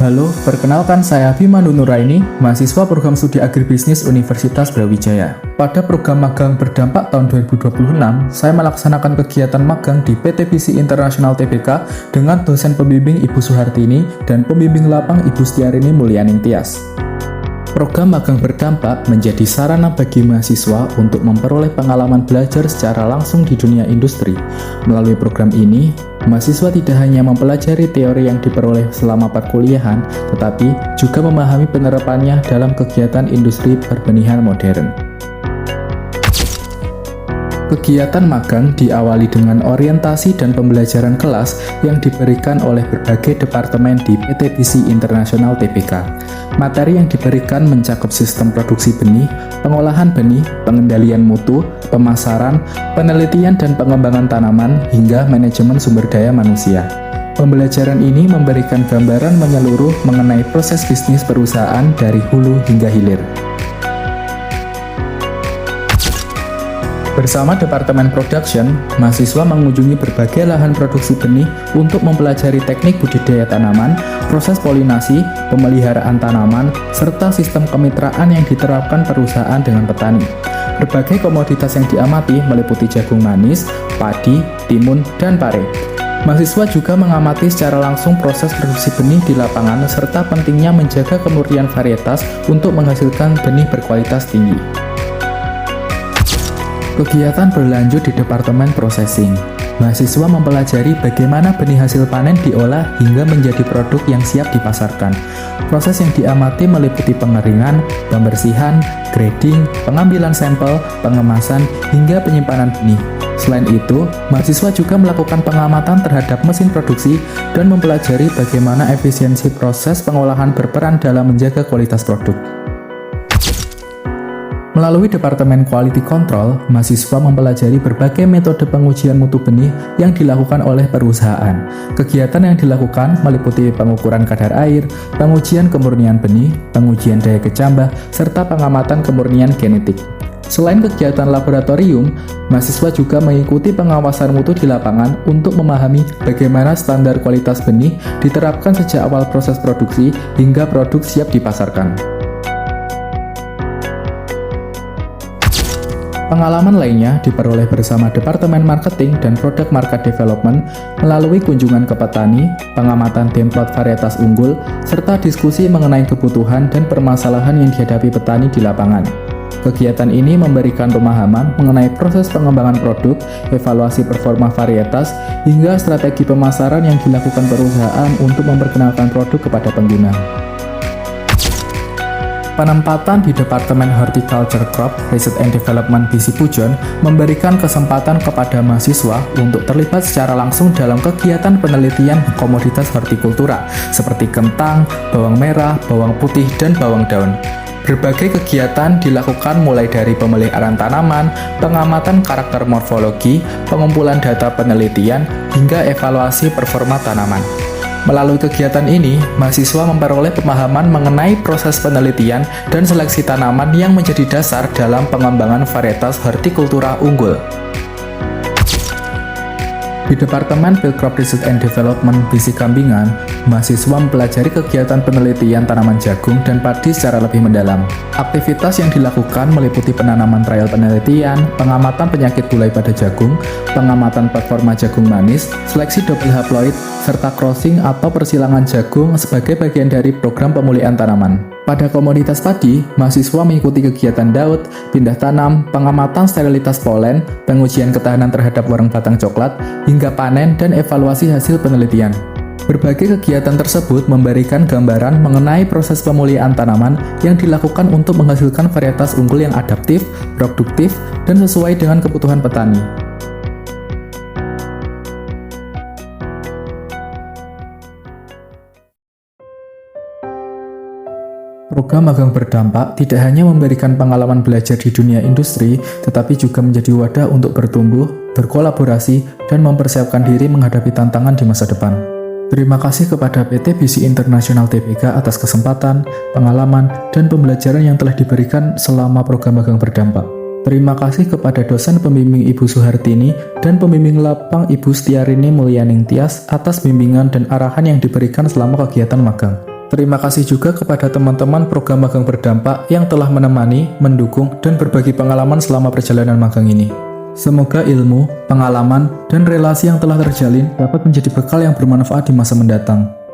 Halo, perkenalkan saya Bima Nuraini, mahasiswa program studi agribisnis Universitas Brawijaya. Pada program magang berdampak tahun 2026, saya melaksanakan kegiatan magang di PT Visi Internasional Tbk dengan dosen pembimbing Ibu Suhartini dan pembimbing lapang Ibu Setiarini Mulyaning Tias. Program magang berdampak menjadi sarana bagi mahasiswa untuk memperoleh pengalaman belajar secara langsung di dunia industri. Melalui program ini, mahasiswa tidak hanya mempelajari teori yang diperoleh selama perkuliahan, tetapi juga memahami penerapannya dalam kegiatan industri perbenihan modern. Kegiatan magang diawali dengan orientasi dan pembelajaran kelas yang diberikan oleh berbagai departemen di PT Visi Internasional Tbk. Materi yang diberikan mencakup sistem produksi benih, pengolahan benih, pengendalian mutu, pemasaran, penelitian dan pengembangan tanaman, hingga manajemen sumber daya manusia. Pembelajaran ini memberikan gambaran menyeluruh mengenai proses bisnis perusahaan dari hulu hingga hilir. Bersama Departemen Production, mahasiswa mengunjungi berbagai lahan produksi benih untuk mempelajari teknik budidaya tanaman, proses polinasi, pemeliharaan tanaman, serta sistem kemitraan yang diterapkan perusahaan dengan petani. Berbagai komoditas yang diamati meliputi jagung manis, padi, timun, dan pare. Mahasiswa juga mengamati secara langsung proses produksi benih di lapangan serta pentingnya menjaga kemurnian varietas untuk menghasilkan benih berkualitas tinggi. Kegiatan berlanjut di Departemen Processing. Mahasiswa mempelajari bagaimana benih hasil panen diolah hingga menjadi produk yang siap dipasarkan. Proses yang diamati meliputi pengeringan, pembersihan, grading, pengambilan sampel, pengemasan, hingga penyimpanan benih. Selain itu, mahasiswa juga melakukan pengamatan terhadap mesin produksi dan mempelajari bagaimana efisiensi proses pengolahan berperan dalam menjaga kualitas produk. Melalui Departemen Quality Control, mahasiswa mempelajari berbagai metode pengujian mutu benih yang dilakukan oleh perusahaan. Kegiatan yang dilakukan meliputi pengukuran kadar air, pengujian kemurnian benih, pengujian daya kecambah, serta pengamatan kemurnian genetik. Selain kegiatan laboratorium, mahasiswa juga mengikuti pengawasan mutu di lapangan untuk memahami bagaimana standar kualitas benih diterapkan sejak awal proses produksi hingga produk siap dipasarkan. Pengalaman lainnya diperoleh bersama Departemen Marketing dan Product Market Development melalui kunjungan ke petani, pengamatan template varietas unggul, serta diskusi mengenai kebutuhan dan permasalahan yang dihadapi petani di lapangan. Kegiatan ini memberikan pemahaman mengenai proses pengembangan produk, evaluasi performa varietas, hingga strategi pemasaran yang dilakukan perusahaan untuk memperkenalkan produk kepada pengguna. Penempatan di Departemen Horticulture Crop Research and Development Visi Pujon memberikan kesempatan kepada mahasiswa untuk terlibat secara langsung dalam kegiatan penelitian komoditas hortikultura seperti kentang, bawang merah, bawang putih, dan bawang daun. Berbagai kegiatan dilakukan mulai dari pemeliharaan tanaman, pengamatan karakter morfologi, pengumpulan data penelitian, hingga evaluasi performa tanaman. Melalui kegiatan ini, mahasiswa memperoleh pemahaman mengenai proses penelitian dan seleksi tanaman yang menjadi dasar dalam pengembangan varietas hortikultura unggul. Di Departemen Field Crop Research and Development Visi Kambingan, mahasiswa mempelajari kegiatan penelitian tanaman jagung dan padi secara lebih mendalam. Aktivitas yang dilakukan meliputi penanaman trial penelitian, pengamatan penyakit bulai pada jagung, pengamatan performa jagung manis, seleksi double haploid, serta crossing atau persilangan jagung sebagai bagian dari program pemulihan tanaman. Pada komoditas padi, mahasiswa mengikuti kegiatan daud, pindah tanam, pengamatan sterilitas polen, pengujian ketahanan terhadap warang batang coklat, hingga panen dan evaluasi hasil penelitian. Berbagai kegiatan tersebut memberikan gambaran mengenai proses pemulihan tanaman yang dilakukan untuk menghasilkan varietas unggul yang adaptif, produktif, dan sesuai dengan kebutuhan petani. Program magang berdampak tidak hanya memberikan pengalaman belajar di dunia industri, tetapi juga menjadi wadah untuk bertumbuh, berkolaborasi, dan mempersiapkan diri menghadapi tantangan di masa depan. Terima kasih kepada PT Visi Internasional Tbk atas kesempatan, pengalaman, dan pembelajaran yang telah diberikan selama program magang berdampak. Terima kasih kepada dosen pembimbing Ibu Suhartini dan pembimbing lapang Ibu Setiarini Mulyaning Tias atas bimbingan dan arahan yang diberikan selama kegiatan magang. Terima kasih juga kepada teman-teman program magang berdampak yang telah menemani, mendukung, dan berbagi pengalaman selama perjalanan magang ini. Semoga ilmu, pengalaman, dan relasi yang telah terjalin dapat menjadi bekal yang bermanfaat di masa mendatang.